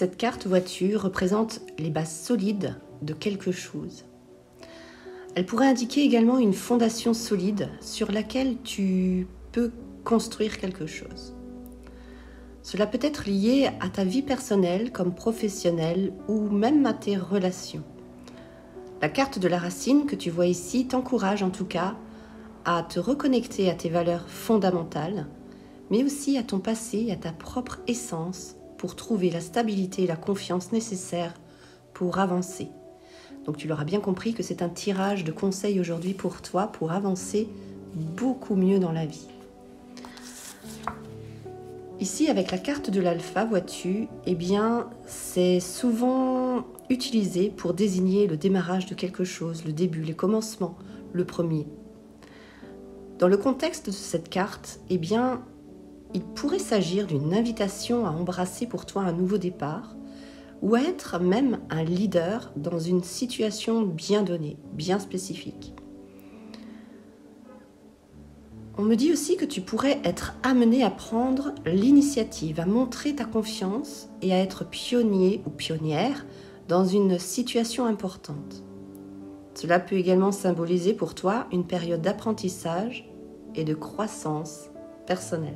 Cette carte, vois-tu, représente les bases solides de quelque chose. Elle pourrait indiquer également une fondation solide sur laquelle tu peux construire quelque chose. Cela peut être lié à ta vie personnelle comme professionnelle ou même à tes relations. La carte de la racine que tu vois ici t'encourage en tout cas à te reconnecter à tes valeurs fondamentales, mais aussi à ton passé et à ta propre essence pour trouver la stabilité et la confiance nécessaires pour avancer. Donc tu l'auras bien compris que c'est un tirage de conseils aujourd'hui pour toi pour avancer beaucoup mieux dans la vie. Ici, avec la carte de l'alpha, vois-tu, eh bien, c'est souvent utilisé pour désigner le démarrage de quelque chose, le début, les commencements, le premier. Dans le contexte de cette carte, eh bien, il pourrait s'agir d'une invitation à embrasser pour toi un nouveau départ ou à être même un leader dans une situation bien donnée, bien spécifique. On me dit aussi que tu pourrais être amené à prendre l'initiative, à montrer ta confiance et à être pionnier ou pionnière dans une situation importante. Cela peut également symboliser pour toi une période d'apprentissage et de croissance personnelle.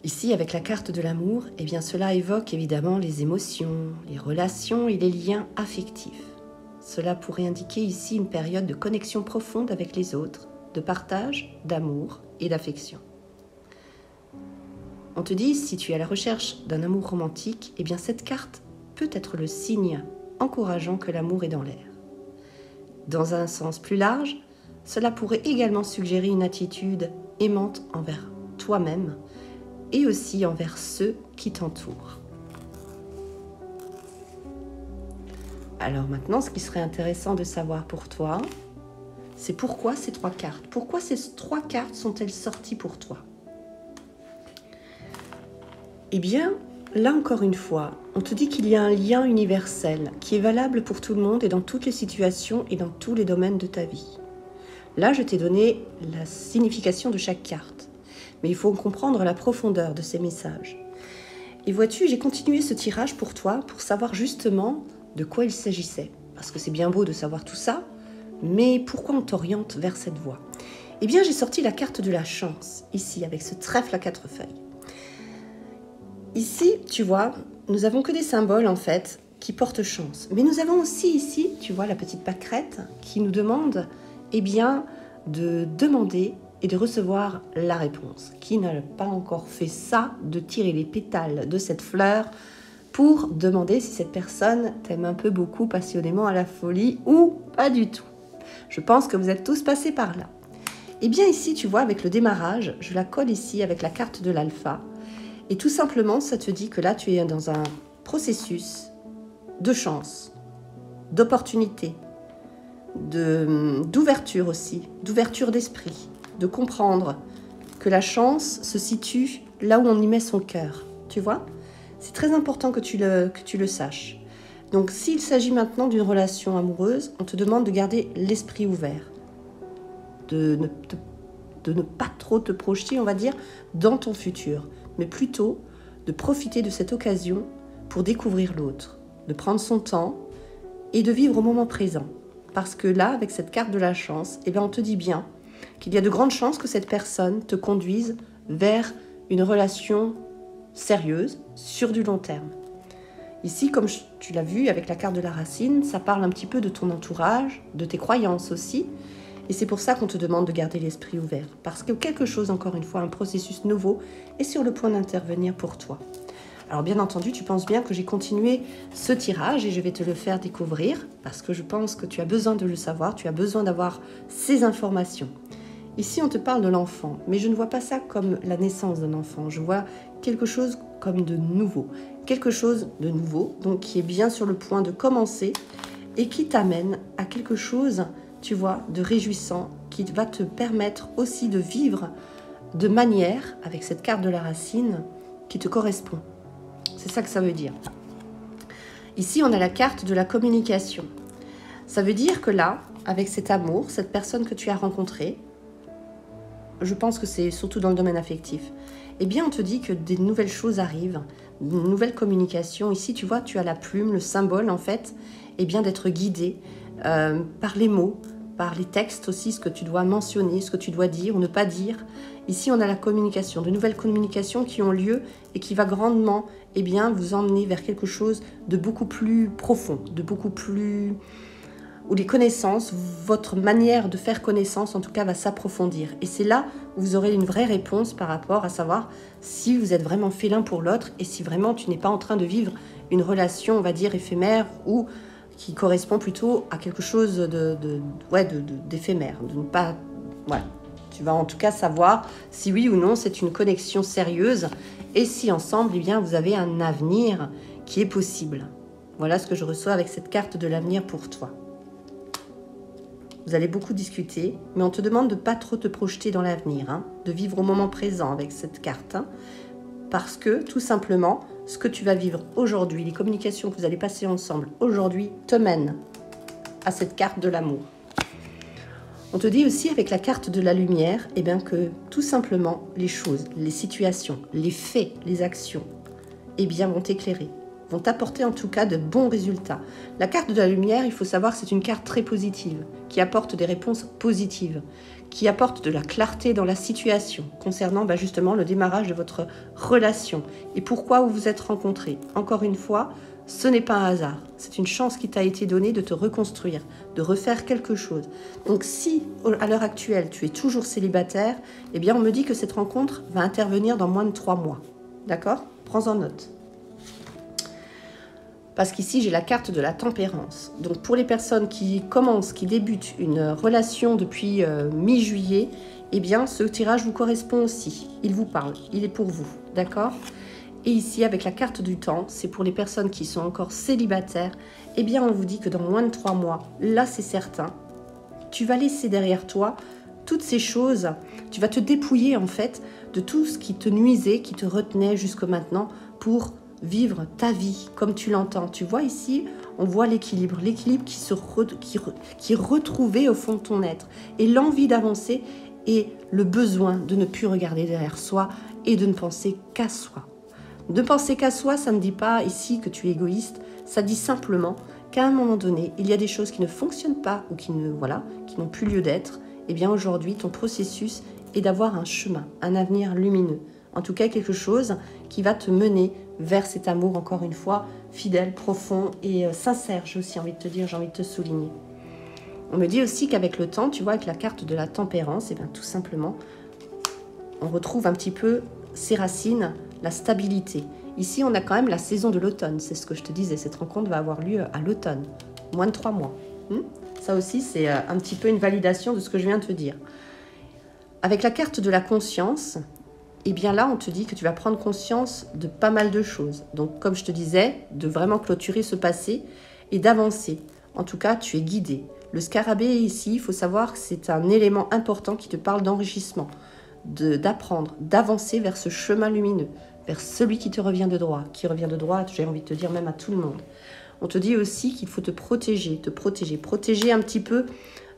Ici, avec la carte de l'amour, eh bien cela évoque évidemment les émotions, les relations et les liens affectifs. Cela pourrait indiquer ici une période de connexion profonde avec les autres, de partage, d'amour et d'affection. On te dit, si tu es à la recherche d'un amour romantique, eh bien cette carte peut être le signe encourageant que l'amour est dans l'air. Dans un sens plus large, cela pourrait également suggérer une attitude aimante envers toi-même et aussi envers ceux qui t'entourent. Alors maintenant, ce qui serait intéressant de savoir pour toi, c'est pourquoi ces trois cartes. Pourquoi ces trois cartes sont-elles sorties pour toi? Eh bien, là encore une fois, on te dit qu'il y a un lien universel qui est valable pour tout le monde et dans toutes les situations et dans tous les domaines de ta vie. Là, je t'ai donné la signification de chaque carte, mais il faut comprendre la profondeur de ces messages. Et vois-tu, j'ai continué ce tirage pour toi pour savoir justement de quoi il s'agissait. Parce que c'est bien beau de savoir tout ça, mais pourquoi on t'oriente vers cette voie? Eh bien, j'ai sorti la carte de la chance, ici, avec ce trèfle à 4 feuilles. Ici, tu vois, nous avons que des symboles, en fait, qui portent chance. Mais nous avons aussi ici, tu vois, la petite pâquerette qui nous demande, eh bien, de demander et de recevoir la réponse. Qui n'a pas encore fait ça, de tirer les pétales de cette fleur pour demander si cette personne t'aime un peu beaucoup, passionnément, à la folie ou pas du tout. Je pense que vous êtes tous passés par là. Et bien ici, tu vois, avec le démarrage, je la colle ici avec la carte de l'alpha. Et tout simplement, ça te dit que là, tu es dans un processus de chance, d'opportunité, d'ouverture aussi, d'ouverture d'esprit, de comprendre que la chance se situe là où on y met son cœur. Tu vois ? C'est très important que tu le saches. Donc, s'il s'agit maintenant d'une relation amoureuse, on te demande de garder l'esprit ouvert, de ne pas trop te projeter, on va dire, dans ton futur, mais plutôt de profiter de cette occasion pour découvrir l'autre, de prendre son temps et de vivre au moment présent. Parce que là, avec cette carte de la chance, eh bien, on te dit bien qu'il y a de grandes chances que cette personne te conduise vers une relation sérieuse sur du long terme. Ici, comme tu l'as vu avec la carte de la racine, ça parle un petit peu de ton entourage, de tes croyances aussi. Et c'est pour ça qu'on te demande de garder l'esprit ouvert. Parce que quelque chose, encore une fois, un processus nouveau est sur le point d'intervenir pour toi. Alors bien entendu, tu penses bien que j'ai continué ce tirage et je vais te le faire découvrir parce que je pense que tu as besoin de le savoir, tu as besoin d'avoir ces informations. Ici, on te parle de l'enfant, mais je ne vois pas ça comme la naissance d'un enfant. Je vois quelque chose comme de nouveau. Quelque chose de nouveau, donc qui est bien sur le point de commencer et qui t'amène à quelque chose, tu vois, de réjouissant, qui va te permettre aussi de vivre de manière, avec cette carte de la racine, qui te correspond. C'est ça que ça veut dire. Ici, on a la carte de la communication. Ça veut dire que là, avec cet amour, cette personne que tu as rencontrée, je pense que c'est surtout dans le domaine affectif, eh bien on te dit que des nouvelles choses arrivent, une nouvelle communication. Ici, tu vois, tu as la plume, le symbole en fait, eh bien d'être guidé par les mots, par les textes aussi, ce que tu dois mentionner, ce que tu dois dire ou ne pas dire. Ici, on a la communication, de nouvelles communications qui ont lieu et qui va grandement eh bien, vous emmener vers quelque chose de beaucoup plus profond, de beaucoup plus... où les connaissances, votre manière de faire connaissance en tout cas va s'approfondir. Et c'est là où vous aurez une vraie réponse par rapport à savoir si vous êtes vraiment fait l'un pour l'autre et si vraiment tu n'es pas en train de vivre une relation, on va dire, éphémère ou qui correspond plutôt à quelque chose d'éphémère, de ne pas... Voilà. Tu vas en tout cas savoir si oui ou non c'est une connexion sérieuse et si ensemble, eh bien, vous avez un avenir qui est possible. Voilà ce que je reçois avec cette carte de l'avenir pour toi. Vous allez beaucoup discuter, mais on te demande de ne pas trop te projeter dans l'avenir, hein, de vivre au moment présent avec cette carte. Hein, parce que, tout simplement, ce que tu vas vivre aujourd'hui, les communications que vous allez passer ensemble aujourd'hui, te mènent à cette carte de l'amour. On te dit aussi avec la carte de la lumière, eh bien que tout simplement les choses, les situations, les faits, les actions, eh bien vont t'éclairer, vont t'apporter en tout cas de bons résultats. La carte de la lumière, il faut savoir que c'est une carte très positive, qui apporte des réponses positives, qui apporte de la clarté dans la situation, concernant justement le démarrage de votre relation et pourquoi vous vous êtes rencontrés. Encore une fois, ce n'est pas un hasard, c'est une chance qui t'a été donnée de te reconstruire, de refaire quelque chose. Donc si, à l'heure actuelle, tu es toujours célibataire, eh bien on me dit que cette rencontre va intervenir dans moins de 3 mois. D'accord ? Prends-en note. Parce qu'ici, j'ai la carte de la tempérance. Donc pour les personnes qui commencent, qui débutent une relation depuis mi-juillet, eh bien ce tirage vous correspond aussi. Il vous parle, il est pour vous. D'accord ? Et ici, avec la carte du temps, c'est pour les personnes qui sont encore célibataires, eh bien on vous dit que dans moins de 3 mois, là c'est certain, tu vas laisser derrière toi toutes ces choses, tu vas te dépouiller en fait de tout ce qui te nuisait, qui te retenait jusqu'à maintenant pour vivre ta vie comme tu l'entends. Tu vois ici, on voit l'équilibre qui est retrouvé au fond de ton être et l'envie d'avancer et le besoin de ne plus regarder derrière soi et de ne penser qu'à soi. Ne penser qu'à soi, ça ne dit pas ici que tu es égoïste, ça dit simplement qu'à un moment donné, il y a des choses qui ne fonctionnent pas ou qui n'ont plus lieu d'être. Et bien aujourd'hui, ton processus est d'avoir un chemin, un avenir lumineux. En tout cas, quelque chose qui va te mener vers cet amour, encore une fois, fidèle, profond et sincère, j'ai aussi envie de te dire, j'ai envie de te souligner. On me dit aussi qu'avec le temps, tu vois, avec la carte de la tempérance, et bien tout simplement, on retrouve un petit peu ses racines, la stabilité. Ici, on a quand même la saison de l'automne, c'est ce que je te disais, cette rencontre va avoir lieu à l'automne, moins de 3 mois. Ça aussi, c'est un petit peu une validation de ce que je viens de te dire. Avec la carte de la conscience, eh bien là, on te dit que tu vas prendre conscience de pas mal de choses. Donc, comme je te disais, de vraiment clôturer ce passé et d'avancer. En tout cas, tu es guidé. Le scarabée ici, il faut savoir que c'est un élément important qui te parle d'enrichissement, d'apprendre, d'avancer vers ce chemin lumineux, vers celui qui te revient de droit, j'ai envie de te dire même à tout le monde. On te dit aussi qu'il faut te protéger un petit peu,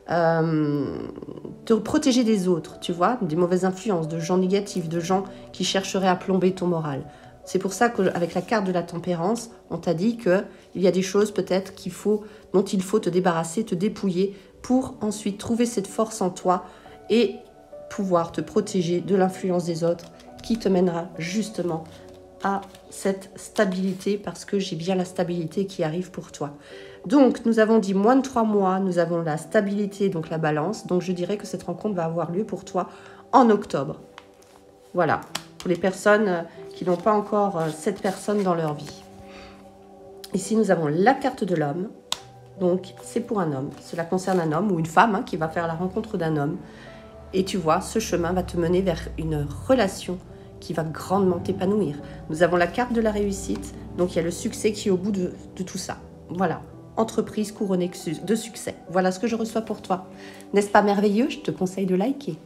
te protéger des autres, tu vois, des mauvaises influences, de gens négatifs, de gens qui chercheraient à plomber ton moral. C'est pour ça qu'avec la carte de la tempérance, on t'a dit qu'il y a des choses peut-être dont il faut te débarrasser, te dépouiller, pour ensuite trouver cette force en toi et pouvoir te protéger de l'influence des autres qui te mènera justement à cette stabilité, parce que j'ai bien la stabilité qui arrive pour toi. Donc, nous avons dit moins de 3 mois, nous avons la stabilité, donc la balance. Donc, je dirais que cette rencontre va avoir lieu pour toi en octobre. Voilà, pour les personnes qui n'ont pas encore cette personne dans leur vie. Ici, nous avons la carte de l'homme. Donc, c'est pour un homme. Cela concerne un homme ou une femme qui va faire la rencontre d'un homme. Et tu vois, ce chemin va te mener vers une relation qui va grandement t'épanouir. Nous avons la carte de la réussite, donc il y a le succès qui est au bout de tout ça. Voilà, entreprise couronnée de succès. Voilà ce que je reçois pour toi. N'est-ce pas merveilleux? Je te conseille de liker.